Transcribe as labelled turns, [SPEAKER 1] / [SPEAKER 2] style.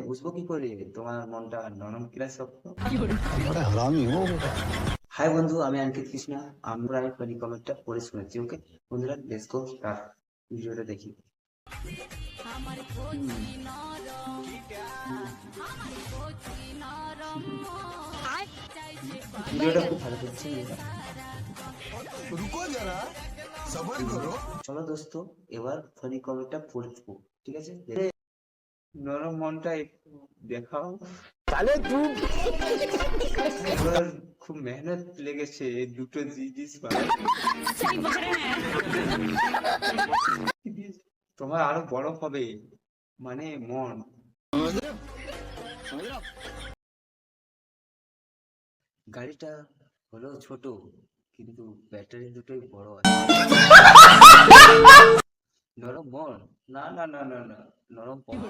[SPEAKER 1] বুঝবো কি করে তোমার মনটা নরম কিনা শক্ত?
[SPEAKER 2] बड़ा हरामी हो बेटा।
[SPEAKER 1] হাই বন্ধু, আমি অঙ্কিত কৃষ্ণা। আমরা এই ফানি কমেন্টটা পড়ে শুনেছি। ওকে বন্ধুরা, লেটস গো স্টার্ট। ভিডিওটা দেখি। ভিডিওটা খুব ভালো করছে।
[SPEAKER 2] रुको जरा, सबर करो।
[SPEAKER 1] চলো দোস্ত, এবার ফানি কমেন্টটা পড়ে দেবো। ঠিক আছে, নরম মনটা একটু দেখাও। এবার খুব মেহনত লেগেছে এই দুটো জিনিস বানাতে। তোমার আরো বড় হবে, মানে মন। গাড়িটা হলো ছোট, কিন্তু ব্যাটারি দুটোই বড় আছে। নরম মন, না না না না না, নরম পথ।